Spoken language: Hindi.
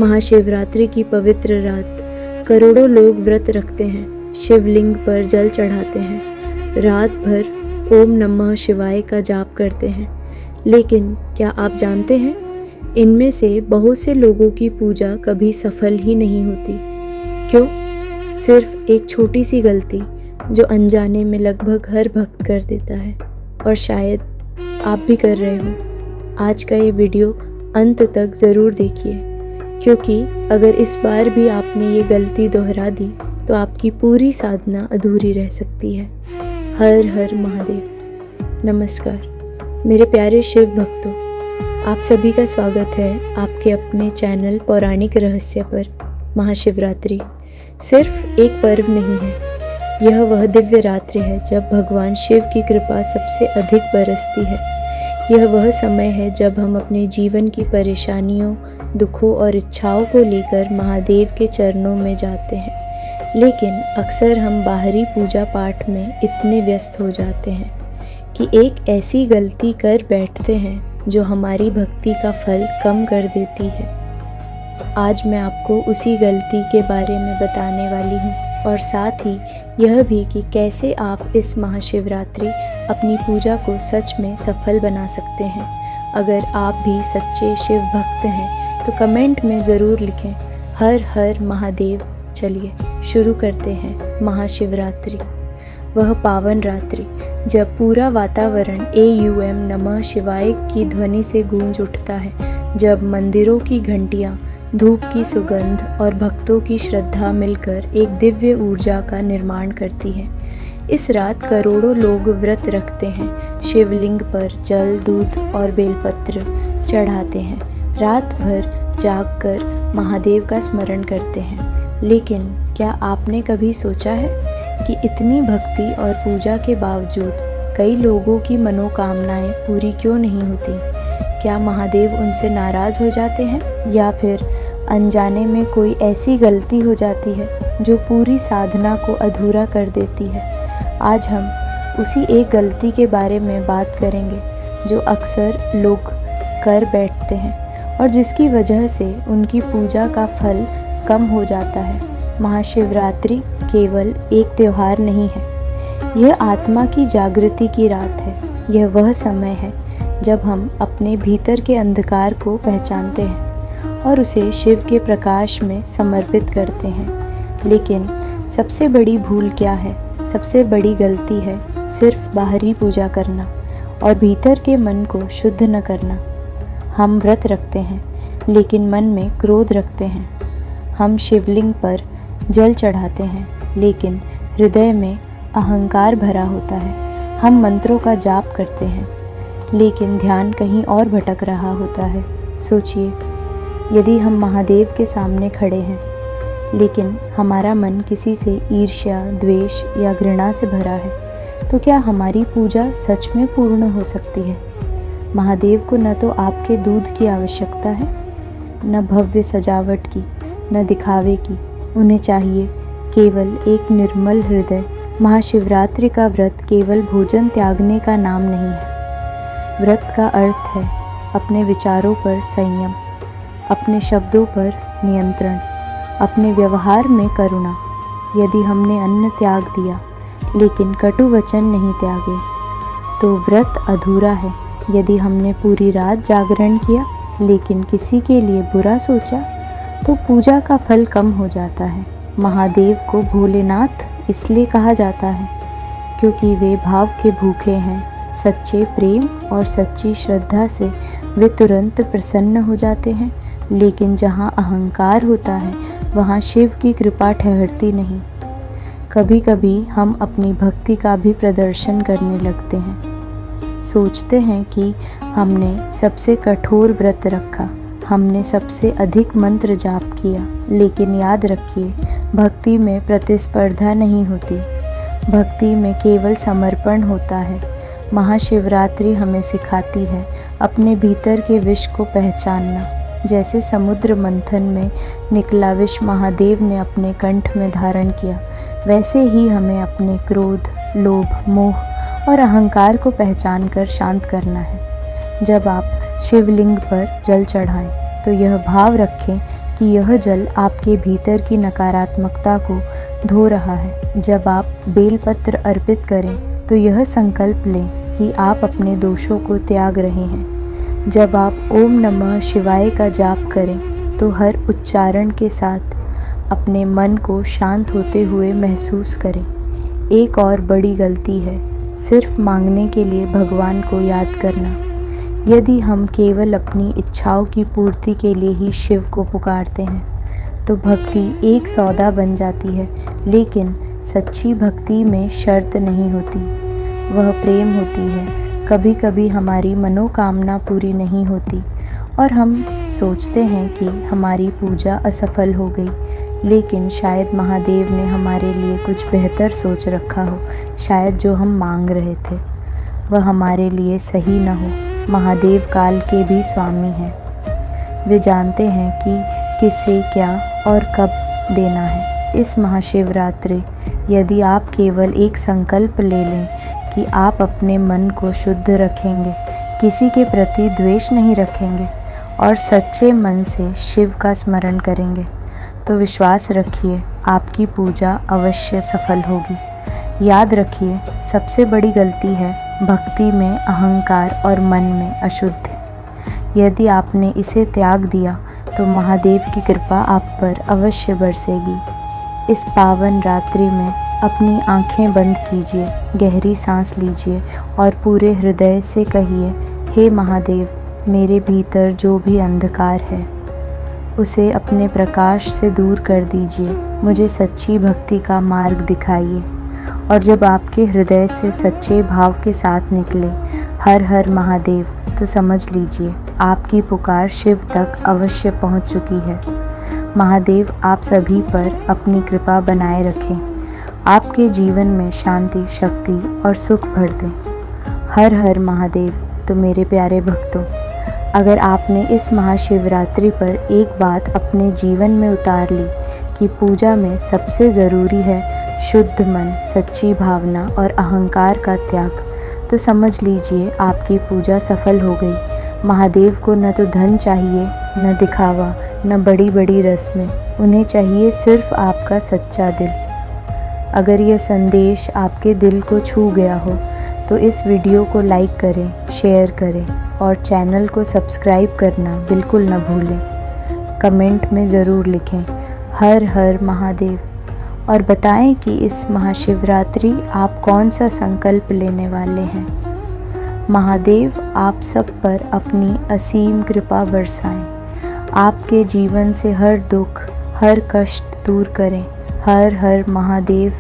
महाशिवरात्रि की पवित्र रात करोड़ों लोग व्रत रखते हैं, शिवलिंग पर जल चढ़ाते हैं, रात भर ओम नमः शिवाय का जाप करते हैं। लेकिन क्या आप जानते हैं, इनमें से बहुत से लोगों की पूजा कभी सफल ही नहीं होती। क्यों? सिर्फ एक छोटी सी गलती जो अनजाने में लगभग हर भक्त कर देता है, और शायद आप भी कर रहे हो। आज का ये वीडियो अंत तक ज़रूर देखिए, क्योंकि अगर इस बार भी आपने ये गलती दोहरा दी तो आपकी पूरी साधना अधूरी रह सकती है। हर हर महादेव। नमस्कार मेरे प्यारे शिव भक्तों, आप सभी का स्वागत है आपके अपने चैनल पौराणिक रहस्य पर। महाशिवरात्रि सिर्फ एक पर्व नहीं है, यह वह दिव्य रात्रि है जब भगवान शिव की कृपा सबसे अधिक बरसती है। यह वह समय है जब हम अपने जीवन की परेशानियों, दुखों और इच्छाओं को लेकर महादेव के चरणों में जाते हैं। लेकिन अक्सर हम बाहरी पूजा पाठ में इतने व्यस्त हो जाते हैं कि एक ऐसी गलती कर बैठते हैं जो हमारी भक्ति का फल कम कर देती है। आज मैं आपको उसी गलती के बारे में बताने वाली हूँ, और साथ ही यह भी कि कैसे आप इस महाशिवरात्रि अपनी पूजा को सच में सफल बना सकते हैं। अगर आप भी सच्चे शिव भक्त हैं तो कमेंट में ज़रूर लिखें हर हर महादेव। चलिए शुरू करते हैं महाशिवरात्रि, वह पावन रात्रि जब पूरा वातावरण AUM नमः शिवाय की ध्वनि से गूंज उठता है, जब मंदिरों की घंटियाँ, धूप की सुगंध और भक्तों की श्रद्धा मिलकर एक दिव्य ऊर्जा का निर्माण करती है। इस रात करोड़ों लोग व्रत रखते हैं, शिवलिंग पर जल, दूध और बेलपत्र चढ़ाते हैं, रात भर जागकर महादेव का स्मरण करते हैं। लेकिन क्या आपने कभी सोचा है कि इतनी भक्ति और पूजा के बावजूद कई लोगों की मनोकामनाएं पूरी क्यों नहीं होती? क्या महादेव उनसे नाराज़ हो जाते हैं, या फिर अनजाने में कोई ऐसी गलती हो जाती है जो पूरी साधना को अधूरा कर देती है? आज हम उसी एक गलती के बारे में बात करेंगे जो अक्सर लोग कर बैठते हैं और जिसकी वजह से उनकी पूजा का फल कम हो जाता है। महाशिवरात्रि केवल एक त्यौहार नहीं है, यह आत्मा की जागृति की रात है। यह वह समय है जब हम अपने भीतर के अंधकार को पहचानते हैं और उसे शिव के प्रकाश में समर्पित करते हैं। लेकिन सबसे बड़ी भूल क्या है? सबसे बड़ी गलती है सिर्फ बाहरी पूजा करना और भीतर के मन को शुद्ध न करना। हम व्रत रखते हैं लेकिन मन में क्रोध रखते हैं। हम शिवलिंग पर जल चढ़ाते हैं लेकिन हृदय में अहंकार भरा होता है। हम मंत्रों का जाप करते हैं लेकिन ध्यान कहीं और भटक रहा होता है। सोचिए, यदि हम महादेव के सामने खड़े हैं लेकिन हमारा मन किसी से ईर्ष्या, द्वेष या घृणा से भरा है, तो क्या हमारी पूजा सच में पूर्ण हो सकती है? महादेव को न तो आपके दूध की आवश्यकता है, न भव्य सजावट की, न दिखावे की। उन्हें चाहिए केवल एक निर्मल हृदय। महाशिवरात्रि का व्रत केवल भोजन त्यागने का नाम नहीं है। व्रत का अर्थ है अपने विचारों पर संयम, अपने शब्दों पर नियंत्रण, अपने व्यवहार में करुणा। यदि हमने अन्न त्याग दिया लेकिन कटु वचन नहीं त्यागे तो व्रत अधूरा है। यदि हमने पूरी रात जागरण किया लेकिन किसी के लिए बुरा सोचा तो पूजा का फल कम हो जाता है। महादेव को भोलेनाथ इसलिए कहा जाता है क्योंकि वे भाव के भूखे हैं। सच्चे प्रेम और सच्ची श्रद्धा से वे तुरंत प्रसन्न हो जाते हैं। लेकिन जहाँ अहंकार होता है वहाँ शिव की कृपा ठहरती नहीं। कभी कभी हम अपनी भक्ति का भी प्रदर्शन करने लगते हैं। सोचते हैं कि हमने सबसे कठोर व्रत रखा, हमने सबसे अधिक मंत्र जाप किया। लेकिन याद रखिए, भक्ति में प्रतिस्पर्धा नहीं होती, भक्ति में केवल समर्पण होता है। महाशिवरात्रि हमें सिखाती है अपने भीतर के विष को पहचानना। जैसे समुद्र मंथन में निकला विष महादेव ने अपने कंठ में धारण किया, वैसे ही हमें अपने क्रोध, लोभ, मोह और अहंकार को पहचान कर शांत करना है। जब आप शिवलिंग पर जल चढ़ाएं तो यह भाव रखें कि यह जल आपके भीतर की नकारात्मकता को धो रहा है। जब आप बेलपत्र अर्पित करें तो यह संकल्प लें कि आप अपने दोषों को त्याग रहे हैं। जब आप ओम नमः शिवाय का जाप करें तो हर उच्चारण के साथ अपने मन को शांत होते हुए महसूस करें। एक और बड़ी गलती है सिर्फ मांगने के लिए भगवान को याद करना। यदि हम केवल अपनी इच्छाओं की पूर्ति के लिए ही शिव को पुकारते हैं तो भक्ति एक सौदा बन जाती है, लेकिन सच्ची भक्ति में शर्त नहीं होती, वह प्रेम होती है। कभी कभी हमारी मनोकामना पूरी नहीं होती और हम सोचते हैं कि हमारी पूजा असफल हो गई, लेकिन शायद महादेव ने हमारे लिए कुछ बेहतर सोच रखा हो। शायद जो हम मांग रहे थे वह हमारे लिए सही न हो। महादेव काल के भी स्वामी हैं। वे जानते हैं कि किसे क्या और कब देना है। इस महाशिवरात्रि यदि आप केवल एक संकल्प ले लें कि आप अपने मन को शुद्ध रखेंगे, किसी के प्रति द्वेष नहीं रखेंगे और सच्चे मन से शिव का स्मरण करेंगे, तो विश्वास रखिए आपकी पूजा अवश्य सफल होगी। याद रखिए, सबसे बड़ी गलती है भक्ति में अहंकार और मन में अशुद्धि। यदि आपने इसे त्याग दिया तो महादेव की कृपा आप पर अवश्य बरसेगी। इस पावन रात्रि में अपनी आंखें बंद कीजिए, गहरी सांस लीजिए और पूरे हृदय से कहिए, हे महादेव, मेरे भीतर जो भी अंधकार है उसे अपने प्रकाश से दूर कर दीजिए। मुझे सच्ची भक्ति का मार्ग दिखाइए। और जब आपके हृदय से सच्चे भाव के साथ निकले हर हर महादेव, तो समझ लीजिए आपकी पुकार शिव तक अवश्य पहुंच चुकी है। महादेव आप सभी पर अपनी कृपा बनाए रखें, आपके जीवन में शांति, शक्ति और सुख भर दें। हर हर महादेव। तो मेरे प्यारे भक्तों, अगर आपने इस महाशिवरात्रि पर एक बात अपने जीवन में उतार ली कि पूजा में सबसे ज़रूरी है शुद्ध मन, सच्ची भावना और अहंकार का त्याग, तो समझ लीजिए आपकी पूजा सफल हो गई। महादेव को न तो धन चाहिए, न दिखावा, न बड़ी बड़ी रस्में, उन्हें चाहिए सिर्फ आपका सच्चा दिल। अगर यह संदेश आपके दिल को छू गया हो तो इस वीडियो को लाइक करें, शेयर करें और चैनल को सब्सक्राइब करना बिल्कुल न भूलें। कमेंट में ज़रूर लिखें हर हर महादेव और बताएं कि इस महाशिवरात्रि आप कौन सा संकल्प लेने वाले हैं। महादेव आप सब पर अपनी असीम कृपा बरसाएं, आपके जीवन से हर दुख, हर कष्ट दूर करें। हर हर महादेव।